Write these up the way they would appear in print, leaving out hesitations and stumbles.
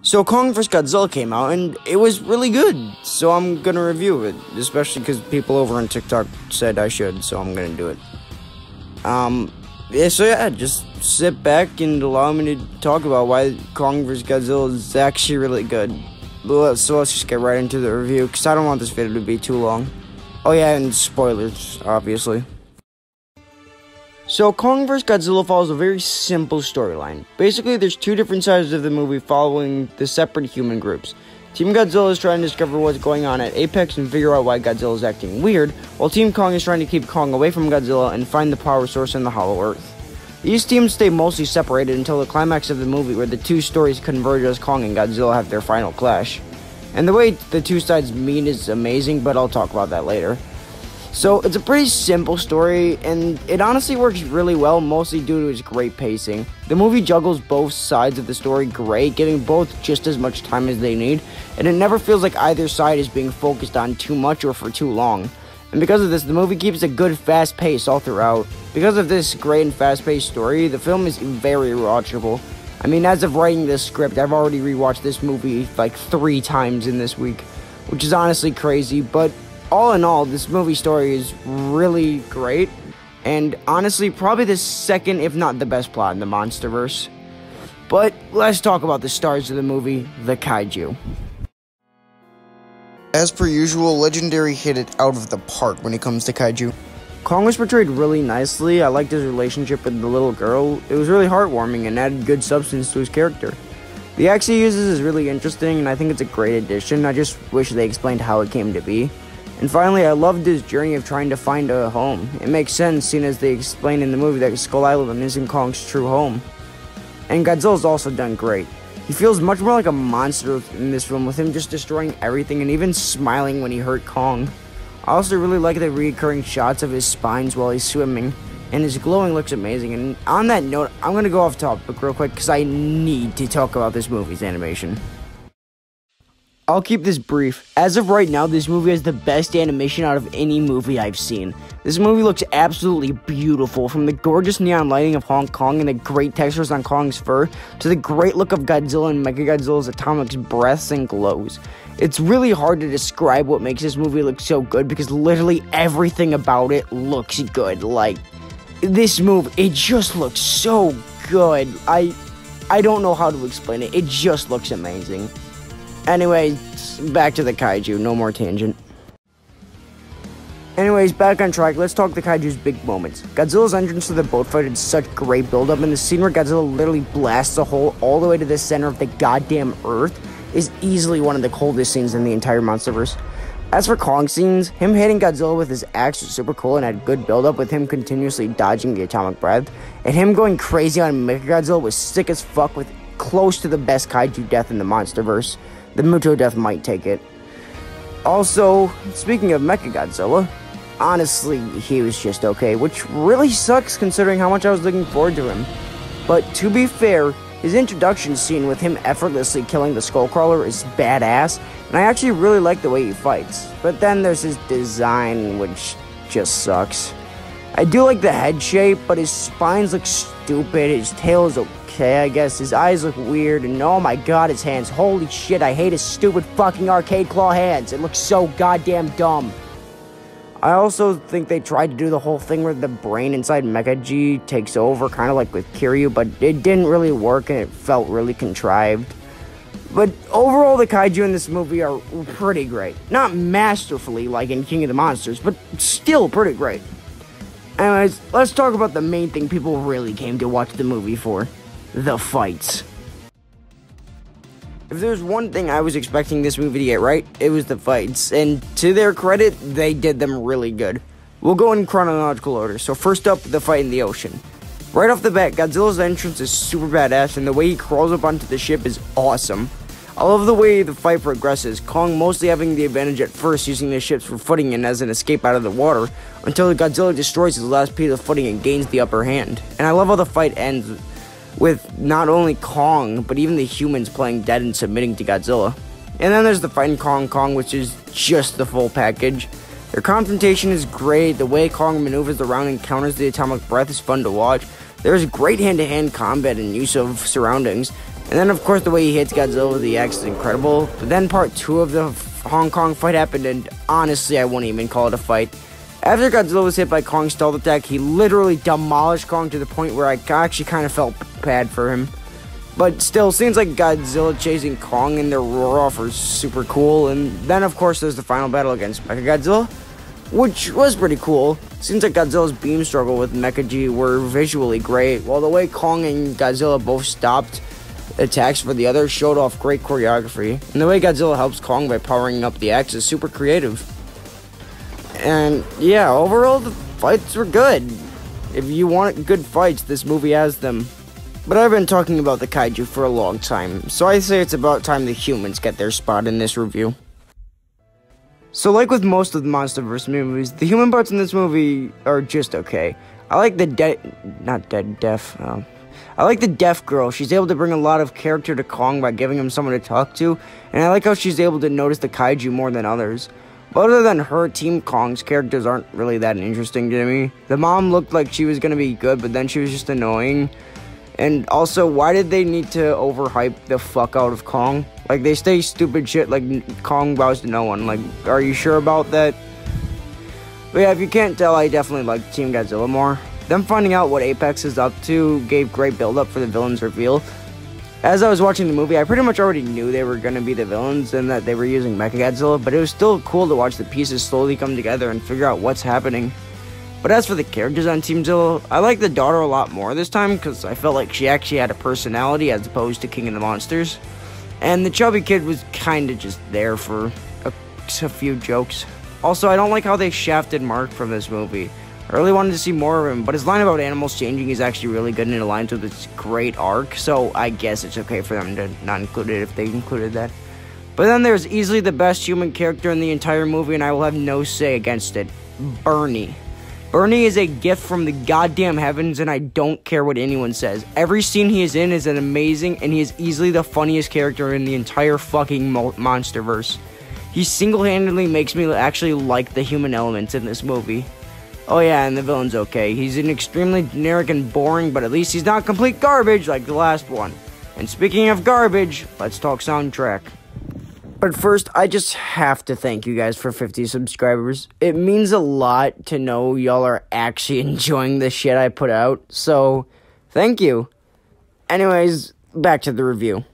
So Kong vs. Godzilla came out, and it was really good, so I'm gonna review it, especially because people over on TikTok said I should, so I'm gonna do it. Just sit back and allow me to talk about why Kong vs. Godzilla is actually really good. So let's just get right into the review, because I don't want this video to be too long. Oh yeah, and spoilers, obviously. So, Kong vs. Godzilla follows a very simple storyline. Basically, there's two different sides of the movie following the separate human groups. Team Godzilla is trying to discover what's going on at Apex and figure out why Godzilla is acting weird, while Team Kong is trying to keep Kong away from Godzilla and find the power source in the Hollow Earth. These teams stay mostly separated until the climax of the movie, where the two stories converge as Kong and Godzilla have their final clash. And the way the two sides meet is amazing, but I'll talk about that later. So, it's a pretty simple story, and it honestly works really well, mostly due to its great pacing. The movie juggles both sides of the story great, giving both just as much time as they need, and it never feels like either side is being focused on too much or for too long. And because of this, the movie keeps a good fast pace all throughout. Because of this great and fast-paced story, the film is very rewatchable. I mean, as of writing this script, I've already rewatched this movie like 3 times in this week, which is honestly crazy, but all in all, this movie story is really great, and honestly, probably the second, if not the best plot in the MonsterVerse. But let's talk about the stars of the movie, the Kaiju. As per usual, Legendary hit it out of the park when it comes to Kaiju. Kong was portrayed really nicely. I liked his relationship with the little girl. It was really heartwarming and added good substance to his character. The axe he uses is really interesting, and I think it's a great addition. I just wish they explained how it came to be. And finally, I loved his journey of trying to find a home. It makes sense, seeing as they explain in the movie that Skull Island isn't Kong's true home. And Godzilla's also done great. He feels much more like a monster in this film, with him just destroying everything and even smiling when he hurt Kong. I also really like the recurring shots of his spines while he's swimming, and his glowing looks amazing. And on that note, I'm going to go off topic real quick, because I need to talk about this movie's animation. I'll keep this brief. As of right now, this movie has the best animation out of any movie I've seen. This movie looks absolutely beautiful, from the gorgeous neon lighting of Hong Kong and the great textures on Kong's fur, to the great look of Godzilla and Mechagodzilla's atomic breaths and glows. It's really hard to describe what makes this movie look so good, because literally everything about it looks good. Like, this movie, it just looks so good. I don't know how to explain it. It just looks amazing. Anyways, back to the Kaiju, no more tangent. Anyways, back on track, let's talk the Kaiju's big moments. Godzilla's entrance to the boat fight had such great build-up, and the scene where Godzilla literally blasts a hole all the way to the center of the goddamn Earth is easily one of the coldest scenes in the entire MonsterVerse. As for Kong scenes, him hitting Godzilla with his axe was super cool and had good build-up, with him continuously dodging the atomic breath, and him going crazy on Mechagodzilla was sick as fuck, with close to the best Kaiju death in the MonsterVerse. The Muto death might take it. Also, speaking of Mechagodzilla, honestly, he was just okay, which really sucks considering how much I was looking forward to him. But to be fair, his introduction scene with him effortlessly killing the Skullcrawler is badass, and I actually really like the way he fights. But then there's his design, which just sucks. I do like the head shape, but his spines look stupid, his tail is okay, I guess, his eyes look weird, and oh my god, his hands, holy shit, I hate his stupid fucking arcade claw hands, it looks so goddamn dumb. I also think they tried to do the whole thing where the brain inside Mecha G takes over, kind of like with Kiryu, but it didn't really work, and it felt really contrived. But overall, the Kaiju in this movie are pretty great. Not masterfully like in King of the Monsters, but still pretty great. Anyways, let's talk about the main thing people really came to watch the movie for. The fights. If there's one thing I was expecting this movie to get right, it was the fights. And to their credit, they did them really good. We'll go in chronological order. So first up, the fight in the ocean. Right off the bat, Godzilla's entrance is super badass, and the way he crawls up onto the ship is awesome. I love the way the fight progresses, Kong mostly having the advantage at first, using the ships for footing and as an escape out of the water, until Godzilla destroys his last piece of footing and gains the upper hand. And I love how the fight ends with not only Kong, but even the humans playing dead and submitting to Godzilla. And then there's the fight in Kong, which is just the full package. Their confrontation is great, the way Kong maneuvers around and counters the atomic breath is fun to watch. There's great hand-to-hand combat and use of surroundings. And then, of course, the way he hits Godzilla with the axe is incredible. But then part 2 of the Hong Kong fight happened, and honestly, I wouldn't even call it a fight. After Godzilla was hit by Kong's stealth attack, he literally demolished Kong to the point where I actually kind of felt bad for him. But still, scenes like Godzilla chasing Kong and their roar-off are super cool. And then, of course, there's the final battle against Mechagodzilla, which was pretty cool. Seems like Godzilla's beam struggle with Mecha G were visually great, while the way Kong and Godzilla both stopped attacks for the other showed off great choreography. And the way Godzilla helps Kong by powering up the axe is super creative. And yeah, overall the fights were good. If you want good fights, this movie has them. But I've been talking about the kaiju for a long time, so I say it's about time the humans get their spot in this review. So like with most of the MonsterVerse movies, the human parts in this movie are just okay. I like the I like the deaf girl. She's able to bring a lot of character to Kong by giving him someone to talk to, and I like how she's able to notice the kaiju more than others. But other than her, Team Kong's characters aren't really that interesting to me. The mom looked like she was gonna be good, but then she was just annoying. And also, why did they need to overhype the fuck out of Kong? Like, they say stupid shit like Kong bows to no one. Like, are you sure about that? But yeah, if you can't tell, I definitely like Team Godzilla more. Them finding out what Apex is up to gave great build-up for the villain's reveal. As I was watching the movie, I pretty much already knew they were going to be the villains and that they were using Mechagodzilla, but it was still cool to watch the pieces slowly come together and figure out what's happening. But as for the characters on Team Zilla, I like the daughter a lot more this time because I felt like she actually had a personality as opposed to King of the Monsters. And the chubby kid was kind of just there for a few jokes. Also, I don't like how they shafted Mark from this movie. I really wanted to see more of him, but his line about animals changing is actually really good and it aligns with its great arc, so I guess it's okay for them to not include it if they included that. But then there's easily the best human character in the entire movie, and I will have no say against it. Bernie. Bernie is a gift from the goddamn heavens, and I don't care what anyone says. Every scene he is in is an amazing, and he is easily the funniest character in the entire fucking MonsterVerse. He single-handedly makes me actually like the human elements in this movie. Oh yeah, and the villain's okay. He's an extremely generic and boring, but at least he's not complete garbage like the last one. And speaking of garbage, let's talk soundtrack. But first, I just have to thank you guys for 50 subscribers. It means a lot to know y'all are actually enjoying the shit I put out, so thank you. Anyways, back to the review.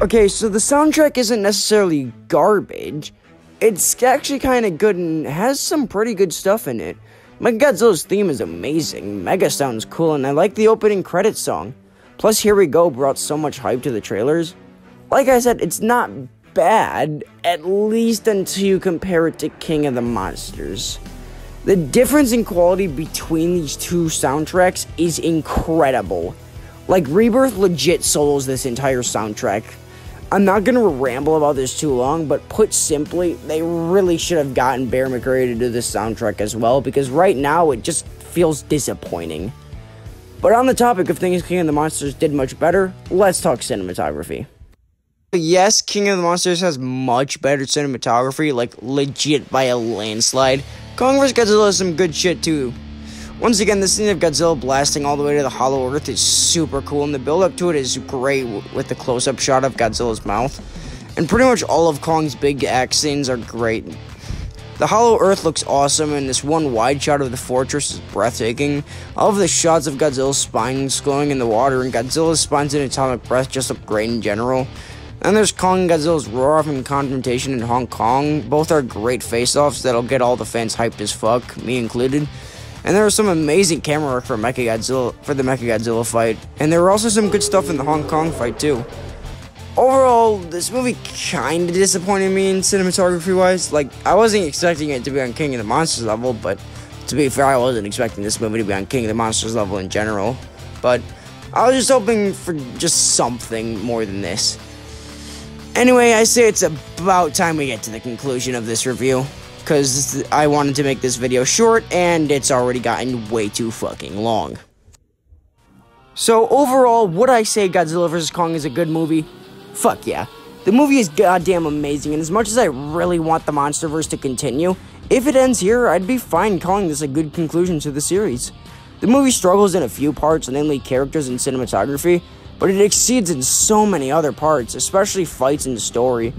Okay, so the soundtrack isn't necessarily garbage. It's actually kind of good and has some pretty good stuff in it. Mechagodzilla's theme is amazing, Mega sounds cool, and I like the opening credits song. Plus, Here We Go brought so much hype to the trailers. Like I said, it's not bad, at least until you compare it to King of the Monsters. The difference in quality between these two soundtracks is incredible. Like, Rebirth legit solos this entire soundtrack. I'm not gonna ramble about this too long, but put simply, they really should have gotten Bear McCreary to do this soundtrack as well, because right now it just feels disappointing. But on the topic of things King of the Monsters did much better, let's talk cinematography. Yes, King of the Monsters has much better cinematography, like legit by a landslide. Kong vs. Godzilla has some good shit too. Once again, the scene of Godzilla blasting all the way to the Hollow Earth is super cool, and the build-up to it is great with the close-up shot of Godzilla's mouth. And pretty much all of Kong's big axe scenes are great. The Hollow Earth looks awesome, and this one wide shot of the fortress is breathtaking. All of the shots of Godzilla's spines glowing in the water, and Godzilla's spines in atomic breath just look great in general. And there's Kong and Godzilla's roar-off and confrontation in Hong Kong. Both are great face-offs that'll get all the fans hyped as fuck, me included. And there was some amazing camera work for the Mechagodzilla fight. And there were also some good stuff in the Hong Kong fight too. Overall, this movie kinda disappointed me in cinematography-wise. Like, I wasn't expecting it to be on King of the Monsters level, but to be fair, I wasn't expecting this movie to be on King of the Monsters level in general. But I was just hoping for just something more than this. Anyway, I say it's about time we get to the conclusion of this review, because I wanted to make this video short, and it's already gotten way too fucking long. So overall, would I say Godzilla vs. Kong is a good movie? Fuck yeah. The movie is goddamn amazing, and as much as I really want the MonsterVerse to continue, if it ends here, I'd be fine calling this a good conclusion to the series. The movie struggles in a few parts, namely characters and cinematography, but it exceeds in so many other parts, especially fights and story.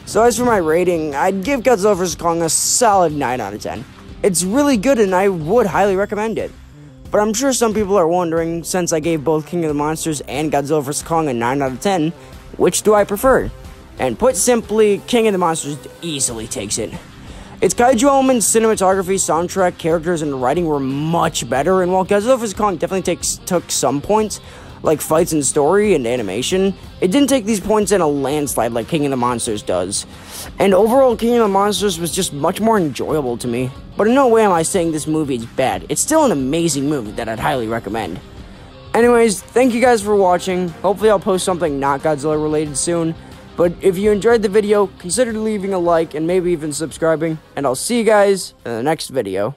So as for my rating, I'd give Godzilla vs. Kong a solid 9 out of 10. It's really good and I would highly recommend it. But I'm sure some people are wondering, since I gave both King of the Monsters and Godzilla vs. Kong a 9 out of 10, which do I prefer? And put simply, King of the Monsters easily takes it. Its kaiju elements, cinematography, soundtrack, characters, and writing were much better, and while Godzilla vs. Kong definitely took some points, like fights and story and animation, it didn't take these points in a landslide like King of the Monsters does. And overall, King of the Monsters was just much more enjoyable to me. But in no way am I saying this movie is bad. It's still an amazing movie that I'd highly recommend. Anyways, thank you guys for watching. Hopefully I'll post something not Godzilla related soon. But if you enjoyed the video, consider leaving a like and maybe even subscribing. And I'll see you guys in the next video.